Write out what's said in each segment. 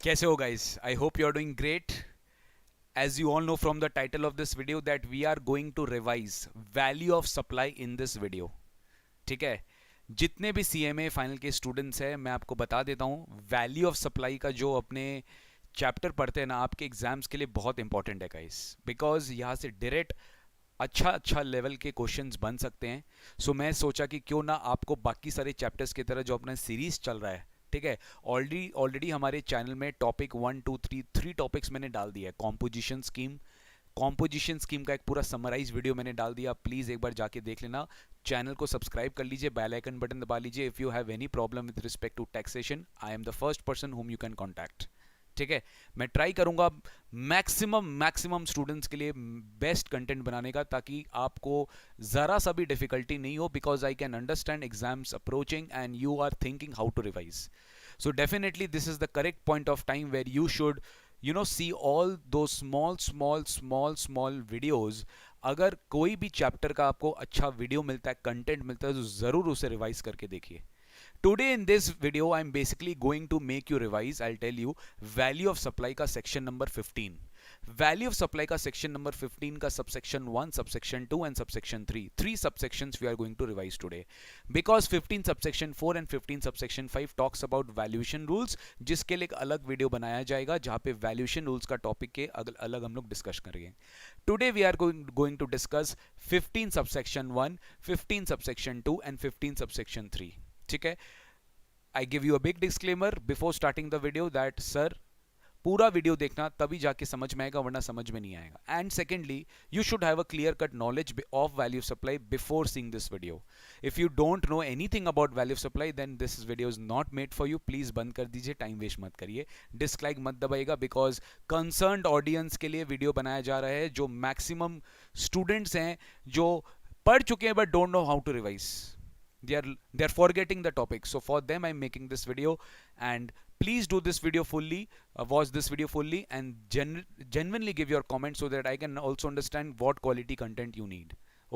कैसे हो guys? I hope you are doing great. As you all know from the title of this video that we are going to revise value of supply in this video. ठीक है, जितने भी CMA final के students हैं मैं आपको बता देता हूँ वैल्यू ऑफ सप्लाई का जो अपने चैप्टर पढ़ते हैं ना आपके एग्जाम्स के लिए बहुत इंपॉर्टेंट है गाइस, बिकॉज यहाँ से डायरेक्ट अच्छा अच्छा लेवल के क्वेश्चंस बन सकते हैं. सो मैं सोचा कि क्यों ना आपको बाकी सारे चैप्टर्स की तरह जो अपना सीरीज चल रहा है, ठीक है, ऑलरेडी हमारे चैनल में टॉपिक 1 2 3 थ्री टॉपिक्स मैंने डाल दिया है. कॉम्पोजिशन स्कीम का एक पूरा समराइज वीडियो मैंने डाल दिया, प्लीज़ एक बार जाके देख लेना. चैनल को सब्सक्राइब कर लीजिए, बेल आइकन बटन दबा लीजिए. If you have any problem with respect to taxation, I am the first person whom you can contact. ठीक है, मैं ट्राई करूंगा मैक्सिमम स्टूडेंट्स के लिए बेस्ट कंटेंट बनाने का, ताकि आपको ज़रा सा भी डिफिकल्टी नहीं हो, because I can understand exams approaching and you are thinking how to revise. So definitely this is the correct point of time where you should see all those small videos. अगर कोई भी chapter का आपको अच्छा video मिलता है, content मिलता है, तो ज़रूर उसे रिवाइज करके देखिए. Today in this video I'm basically going to make you revise. I'll tell you value of supply का section number 15. Value of supply का सेक्शन नंबर 15 का subsection 1, subsection 2 and subsection 3, three subsections we are going to revise today, because 15 subsection 4 and 15 subsection 5 talks about valuation rules, जिसके लिए एक अलग video बनाया जाएगा जहां पे वैल्यूएशन रूल्स का टॉपिक के अलग हम लोग डिस्कस करेंगे. Today we are going to discuss 15 subsection 1, 15 subsection 2 and 15 subsection 3. ठीक है, I give you a big disclaimer before starting the video that sir पूरा वीडियो देखना, तभी जाके समझ में आएगा, वरना समझ में नहीं आएगा. And secondly you should have a clear cut knowledge of value supply before seeing this video. If you don't know anything about value supply then this video is not made for you. Please बंद कर दीजिए, time waste मत करिए, dislike मत दबाइएगा, because concerned audience के लिए video बनाया जा रहा है, जो मैक्सिमम स्टूडेंट्स हैं जो पढ़ चुके हैं but don't know how to revise. They are forgetting the topic. So for them I'm making this video, and please do this video fully, watch this video fully, and genuinely give your comments so that I can also understand what quality content you need.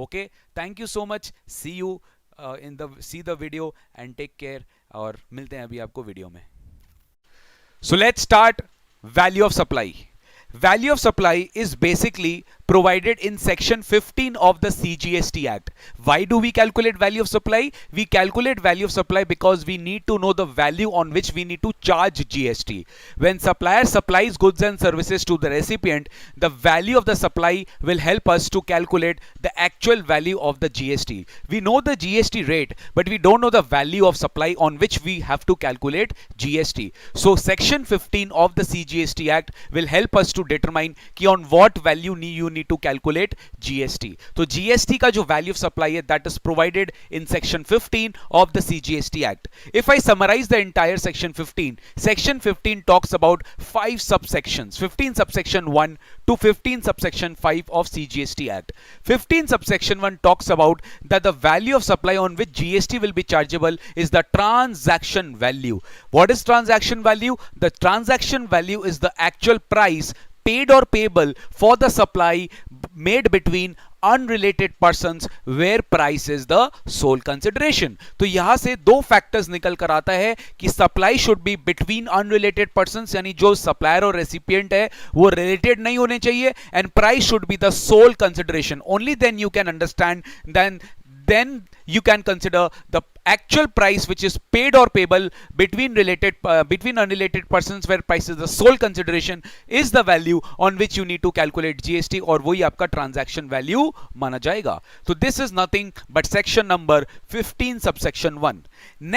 Okay, thank you so much. See you see the video and take care. और मिलते हैं अभी आपको video में. So let's start value of supply. Value of supply is basically provided in section 15 of the CGST Act. Why do we calculate value of supply? We calculate value of supply because we need to know the value on which we need to charge GST. When supplier supplies goods and services to the recipient, the value of the supply will help us to calculate the actual value of the GST. We know the GST rate, but we don't know the value of supply on which we have to calculate GST. So section 15 of the CGST Act will help us to determine कि on what value you need to calculate GST. तो GST का जो value of supply है, that is provided in section 15 of the CGST Act. If I summarize the entire section 15 talks about 5 subsections, 15 subsection 1 to 15 subsection 5 of CGST Act. 15 subsection 1 talks about that the value of supply on which GST will be chargeable is the transaction value. What is transaction value? The transaction value is the actual price paid or payable for the supply made between unrelated persons where price is the sole consideration. तो यहां से दो factors निकल कर आता है कि supply should be between unrelated persons, यानी जो सप्लायर और रेसिपिएंट है वो रिलेटेड नहीं होने चाहिए, and price should be the sole consideration. Only then you can understand, then you can consider the actual price which is paid or payable between unrelated persons where price is the sole consideration is the value on which you need to calculate GST, और वही आपका transaction value माना जाएगा. So this is nothing but section number 15 subsection 1.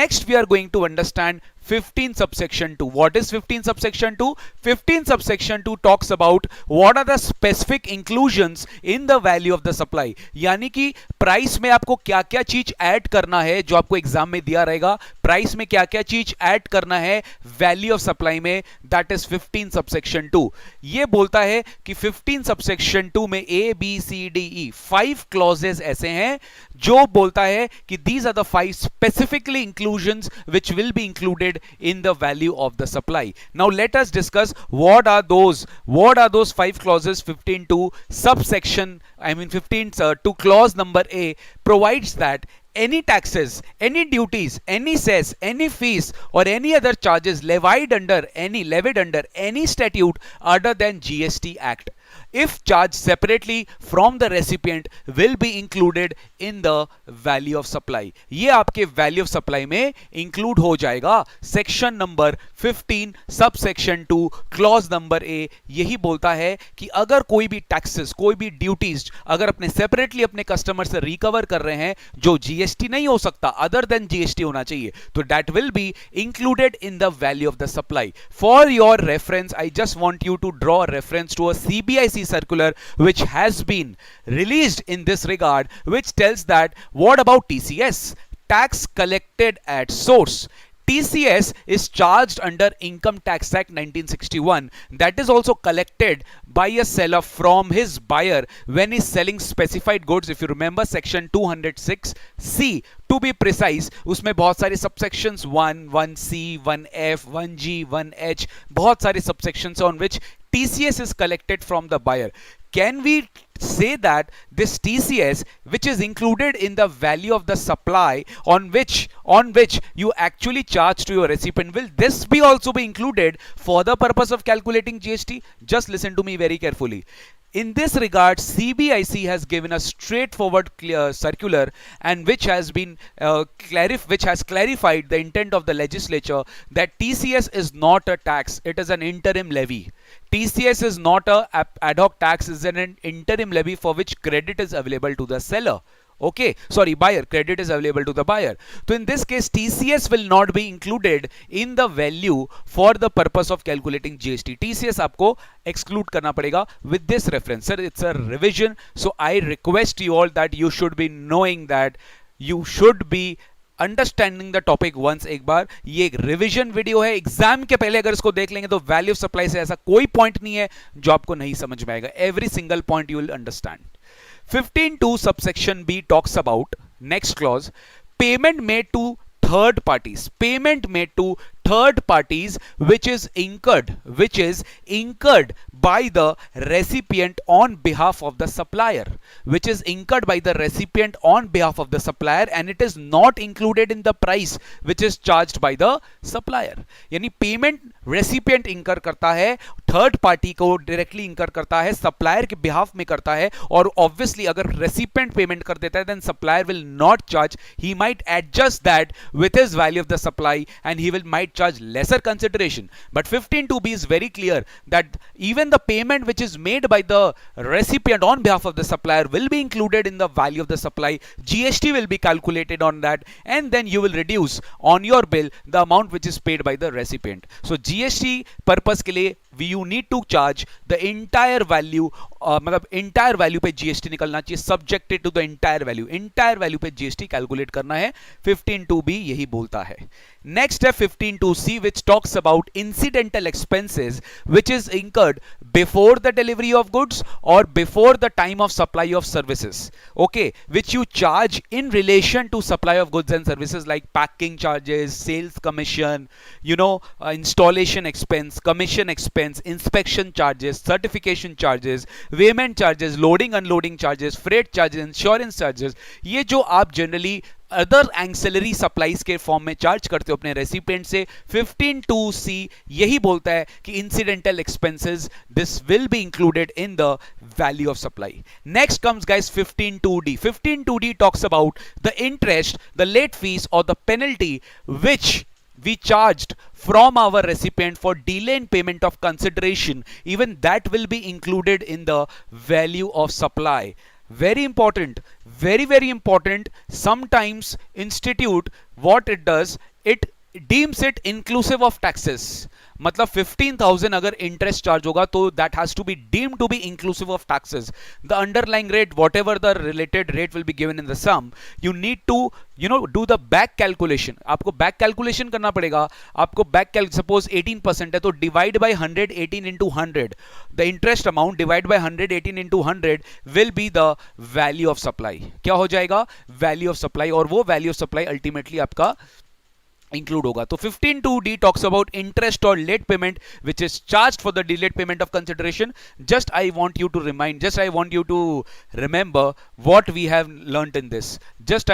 Next we are going to understand 15 subsection 2. What is 15 subsection 2? 15 subsection 2 talks about what are the specific inclusions in the value of the supply. यानी कि price में आपको क्या क्या चीज add करना है, जो आपको एग्जाम में दिया रहेगा, प्राइस में क्या क्या चीज ऐड करना है वैल्यू ऑफ सप्लाई में, दैट इज 15 सबसेक्शन 2. ये बोलता है कि 15 सबसेक्शन 2 में A B C D E 5 clauses ऐसे हैं जो बोलता है कि these are the 5 specifically inclusions which will be included in the value of the supply. Now let us discuss what are those 5 clauses. 15 to subsection, I mean 15 to clause number A provides that any taxes, any duties, any cess, any fees, or any other charges levied under any statute other than GST Act, if charged separately from the recipient, will be included in the value of supply. ये आपके value of supply में include हो जाएगा. Section number 15 sub section 2 clause number A यही बोलता है कि अगर कोई भी टैक्सेस, कोई भी ड्यूटीज अगर अपने सेपरेटली अपने कस्टमर से रिकवर कर रहे हैं जो जीएसटी नहीं हो सकता, अदर देन जीएसटी होना चाहिए, तो that will be included in the value of the supply. For your reference I just want you to draw reference to a CBIC circular which has been released in this regard, which tells that what about TCS, tax collected at source. TCS is charged under Income Tax Act 1961. That is also collected by a seller from his buyer when he's selling specified goods. If you remember section 206C to be precise, उसमें बहुत सारे subsections 1, 1C, 1F, 1G, 1H, बहुत सारे subsections on which TCS is collected from the buyer. Can we say that this TCS, which is included in the value of the supply on which you actually charge to your recipient, will this be also be included for the purpose of calculating GST? Just listen to me very carefully. In this regard, CBIC has given a straightforward circular, and which has clarified the intent of the legislature that TCS is not a tax, it is an interim levy. TCS is not a ad hoc tax, is an interim levy for which credit is available to the seller. Okay, sorry, buyer, credit is available to the buyer. So in this case, TCS will not be included in the value for the purpose of calculating GST. TCS आपको exclude करना पड़ेगा with this reference. Sir, it's a revision, so I request you all that you should be knowing that, you should be understanding the topic once. एक बार ये एक revision video है, exam के पहले अगर इसको देख लेंगे तो वैल्यू ऑफ सप्लाई से ऐसा कोई पॉइंट नहीं है जो आपको नहीं समझ में आएगा. Every single point you will understand. 15(2) subsection B talks about, next clause, payment made to third parties. Payment made to third parties which is incurred by the recipient on behalf of the supplier, which is incurred by the recipient on behalf of the supplier, and it is not included in the price which is charged by the supplier. यानी payment recipient इंकर करता है, third party को directly इंकर करता है, supplier के behalf में करता है, और ऑब्वियसली अगर रेसिपिएंट पेमेंट कर देता है then supplier will not charge, he might adjust that with his value of the supply and he will might charge lesser consideration. But 15(2)B is very clear that even the payment which is made by the recipient on behalf of the supplier will be included in the value of the supply. GST will be calculated on that, and then you will reduce on your bill the amount which is paid by the recipient. So GST purpose के लिए you need to charge the entire value, मतलब entire value पे GST निकलना चाहिए, subjected to the entire value पे GST calculate करना है. 15(2)B यही बोलता है. Next है 15(2)C which talks about incidental expenses which is incurred before the delivery of goods or before the time of supply of services, okay, which you charge in relation to supply of goods and services like packing charges, sales commission, installation expense, commission expense, inspection charges, certification charges, payment charges, loading unloading charges, freight charges, insurance charges. ये जो आप generally other ancillary supplies के form में charge करते हो अपने recipient से, 15(2)C यही बोलता है कि incidental expenses this will be included in the value of supply. Next comes guys 15(2)D. 15(2)D talks about the interest, the late fees or the penalty which we charged from our recipient for delay in payment of consideration, even that will be included in the value of supply. Very important, very very important. Sometimes institute, what it does, it deems it inclusive of taxes. मतलब 15,000 अगर interest charge होगा तो that has to be deemed to be inclusive of taxes. The underlying rate, whatever the related rate will be given in the sum, you need to do the back calculation. आपको back calculation करना पड़ेगा. आपको back suppose 18% है तो divide by 100, 18 into 100, the interest amount divide by 100, 18 into 100 will be the value of supply. क्या हो जाएगा? Value of supply. और वो वैल्यू ऑफ सप्लाई अल्टीमेटली आपका इंक्लूड होगा. तो 15(2)(d) talks about interest or late payment which is charged for the delayed payment of consideration. I want you to remember what we have learnt in this.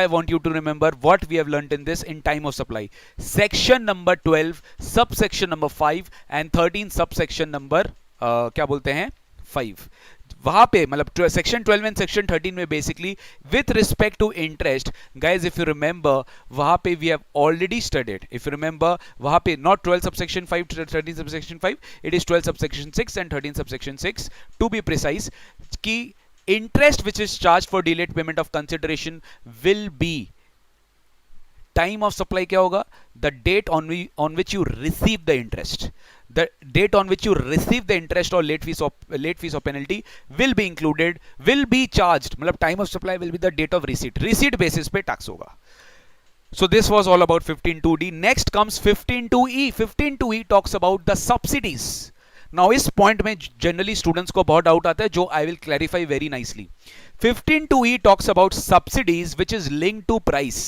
I want you to remember what we have learnt in this in time of supply. Section number 12, subsection number 5 and 13 subsection number क्या बोलते हैं 5. वहां पे मतलब section 12 and section 13 में basically with respect to interest guys if you remember वहां पे we have already studied. If you remember वहां पे not 12 subsection 5 13 subsection 5, it is 12 subsection 6 and 13 subsection 6 to be precise कि interest which is charge for delayed payment of consideration will be time of supply. क्या होगा? The date on which you receive the interest. The date on which you receive the interest or late fees or penalty will be included, will be charged. मतलब time of supply will be the date of receipt. Receipt basis पे tax होगा. So this was all about 15(2)(d). Next comes 15(2)(e). 15(2)(e) talks about the subsidies. Now इस point में generally students को बहुत doubt आता है जो I will clarify very nicely. 15(2)(e) talks about subsidies which is linked to price.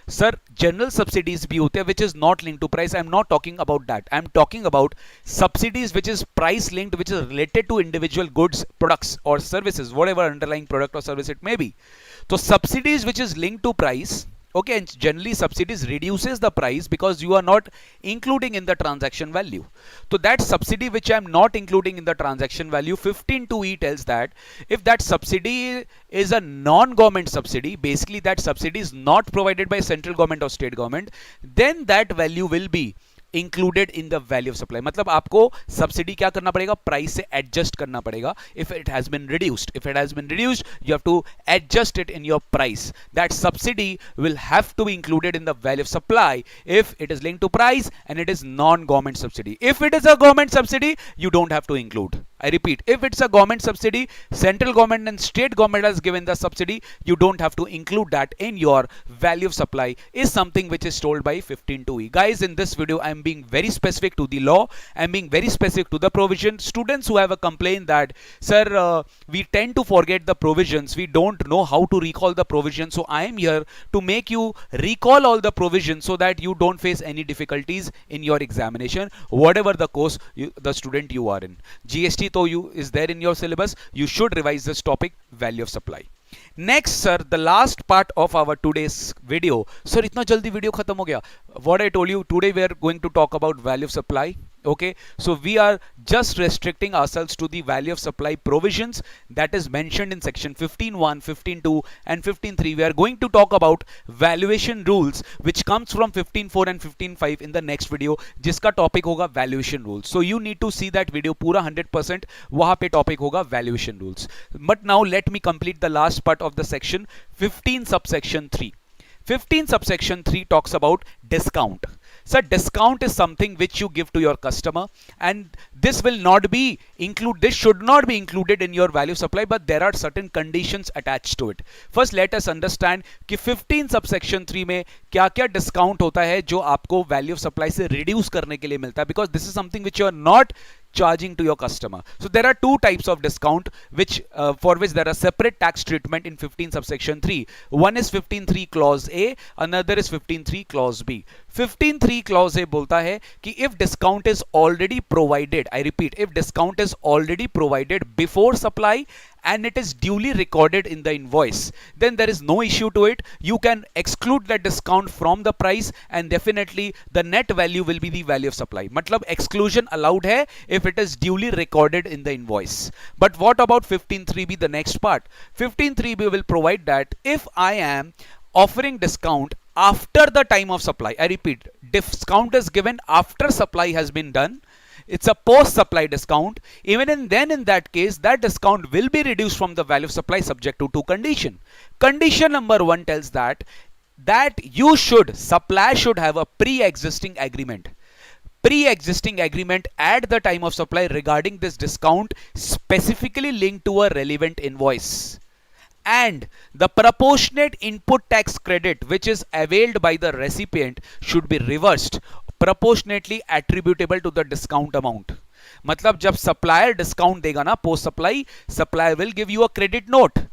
Sir general subsidies भी होते हैं which is not link to price. I am not talking about that. I am talking about subsidies which is price linked, which is related to individual goods, products और services, whatever underlying product और service it may be. तो subsidies which is linked to price, okay, and generally subsidies reduces the price because you are not including in the transaction value. So that subsidy which I am not including in the transaction value, 15(2)(e) tells that if that subsidy is a non-government subsidy, basically that subsidy is not provided by central government or state government, then that value will be included in the value of supply. मतलब आपको subsidy क्या करना पड़ेगा? Price से adjust करना पड़ेगा. If it has been reduced, you have to adjust it in your price. That subsidy will have to be included in the value of supply if it is linked to price and it is non government subsidy. If it is a government subsidy you don't have to include. I repeat, if it's a government subsidy, central government and state government has given the subsidy, you don't have to include that in your value of supply, is something which is told by 15(2)(e). Guys, in this video I am being very specific to the law. I am being very specific to the provision. Students who have a complaint that sir we tend to forget the provisions, we don't know how to recall the provisions, so I am here to make you recall all the provisions so that you don't face any difficulties in your examination, whatever the course the student you are in. GST तो is there in your syllabus. You should revise this topic, value of supply. Next sir, the last part of our today's video. Sir इतना जल्दी video खत्म हो गया. What I told you, today we are going to talk about value of supply. Okay, so we are just restricting ourselves to the value of supply provisions that is mentioned in section 15(1), 15(2) and 15(3). We are going to talk about valuation rules which comes from 15(4) and 15(5) in the next video, जिसका topic होगा valuation rules. So you need to see that video पूरा 100%. वहाँ पे topic होगा valuation rules. But now let me complete the last part of the section 15 subsection 3. 15 subsection 3 talks about discount. So discount is something which you give to your customer, and this will not be this should not be included in your value supply, but there are certain conditions attached to it. First let us understand कि 15 subsection 3 में क्या क्या discount होता है जो आपको value of supply से reduce करने के लिए मिलता है, because this is something which you are not charging to your customer. So there are two types of discount which for which there are separate tax treatment in 15 subsection 3. One is 15(3) clause A, another is 15(3) clause B. 15(3) clause A बोलता है कि if discount is already provided, I repeat, if discount is already provided before supply and it is duly recorded in the invoice, then there is no issue to it. You can exclude that discount from the price and definitely the net value will be the value of supply. मतलब exclusion allowed है if it is duly recorded in the invoice. But what about 15(3)(b), the next part? 15(3)(b) will provide that if I am offering discount after the time of supply, I repeat, discount is given after supply has been done, it's a post supply discount, even in that case that discount will be reduced from the value of supply subject to two condition. Condition number 1 tells that supply should have a pre-existing agreement at the time of supply regarding this discount, specifically linked to a relevant invoice, and the proportionate input tax credit which is availed by the recipient should be reversed proportionately attributable to the discount amount. मतलब जब supplier discount देगा ना post supply, supplier will give you a credit note,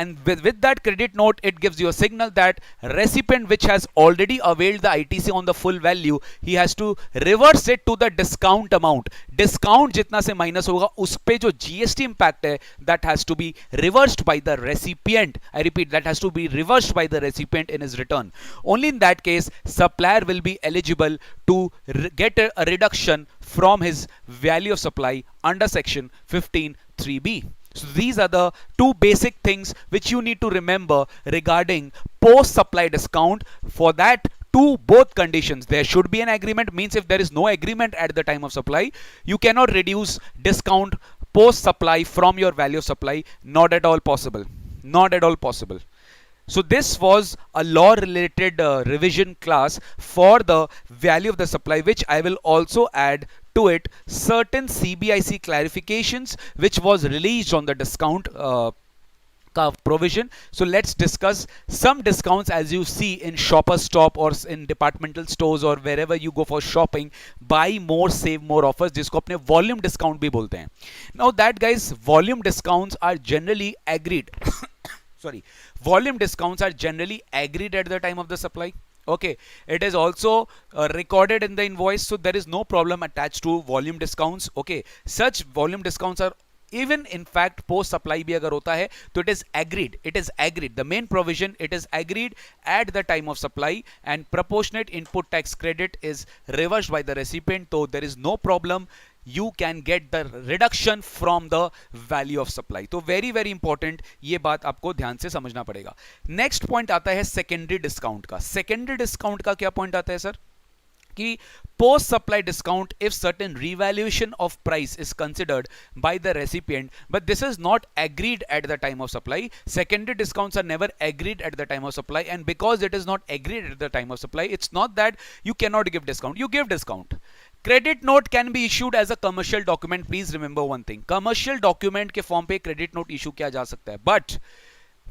and with that credit note it gives you a signal that recipient which has already availed the ITC on the full value, he has to reverse it to the discount amount. Discount जितना से minus होगा उस पे जो GST impact है, that has to be reversed by the recipient. I repeat, that has to be reversed by the recipient in his return. Only in that case supplier will be eligible to get a reduction from his value of supply under section 15(3)(b). So these are the two basic things which you need to remember regarding post supply discount. For that, to both conditions there should be an agreement, means if there is no agreement at the time of supply, you cannot reduce discount post supply from your value of supply. Not at all possible, not at all possible. So this was a law related revision class for the value of the supply, which I will also add to it certain CBIC clarifications which was released on the discount provision. So let's discuss some discounts. As you see in Shoppers Stop or in departmental stores or wherever you go for shopping, buy more save more offers, जिसको अपने volume discount भी बोलते हैं. Now that guys, volume discounts are generally agreed sorry, volume discounts are generally agreed at the time of the supply. Okay, it is also recorded in the invoice, so there is no problem attached to volume discounts. Okay, such volume discounts are even in fact post supply भी अगर होता है तो it is agreed, it is agreed, the main provision, it is agreed at the time of supply, and proportionate input tax credit is reversed by the recipient, so there is no problem, you can get the reduction from the value of supply. तो very very important, ये बात आपको ध्यान से समझना पड़ेगा. Next point आता है सेकेंडरी डिस्काउंट का. सेकेंडरी डिस्काउंट का क्या पॉइंट आता है सर? कि post supply discount if certain revaluation of price is considered by the recipient, but this is not agreed at the time of supply. Secondary discounts are never agreed at the time of supply, and because it is not agreed at the time of supply, it's not that you cannot give discount, you give discount. Credit note can be issued as a commercial document. Please remember one thing, commercial document के form पे credit note issue किया जा सकता है, but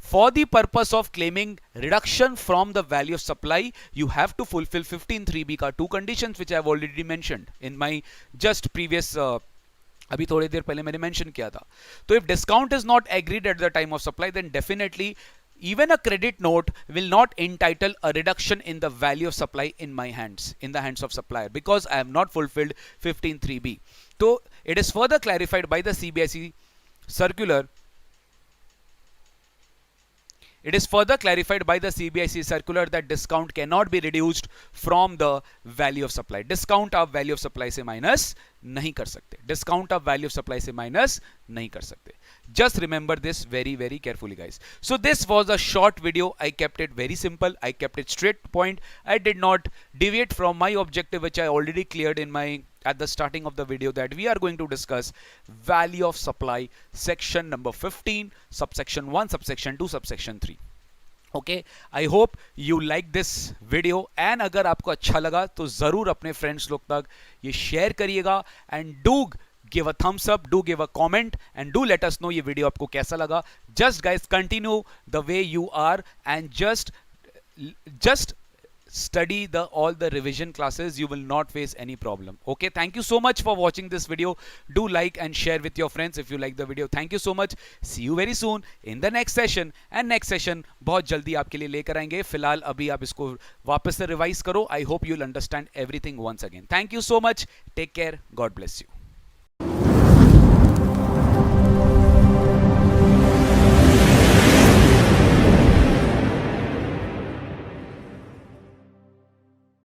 for the purpose of claiming reduction from the value of supply, you have to fulfill 15(3)(b का two conditions which I have already mentioned in my just previous अभी थोड़ी देर पहले मैंने mention किया था. तो if discount is not agreed at the time of supply, then definitely even a credit note will not entitle a reduction in the value of supply in my hands, in the hands of supplier, because I have not fulfilled 15(3)(b. So it is further clarified by the CBIC circular. It is further clarified by the CBIC circular that discount cannot be reduced from the value of supply. Discount आप value of supply से minus नहीं कर सकते. Discount आप value of supply से minus नहीं कर सकते. Just remember this very very carefully guys. So this was a short video. I kept it very simple. I kept it straight to point. I did not deviate from my objective which I already cleared in my at the starting of the video, that we are going to discuss value of supply section number 15, subsection 1, subsection 2, subsection 3. Okay, I hope you like this video, and अगर आपको अच्छा लगा तो ज़रूर अपने friends लोग तक ये share करिएगा, and do give a thumbs up, do give a comment, and do let us know ये video आपको कैसा लगा. Just guys continue the way you are, and just study all the revision classes. You will not face any problem. Okay, thank you so much for watching this video. Do like and share with your friends if you like the video. Thank you so much. See you very soon in the next session, and next session बहुत जल्दी आपके लिए लेकर आएंगे. फिलहाल अभी आप इसको वापस से रिवाइज करो. I hope you'll understand everything once again. Thank you so much. Take care. God bless you.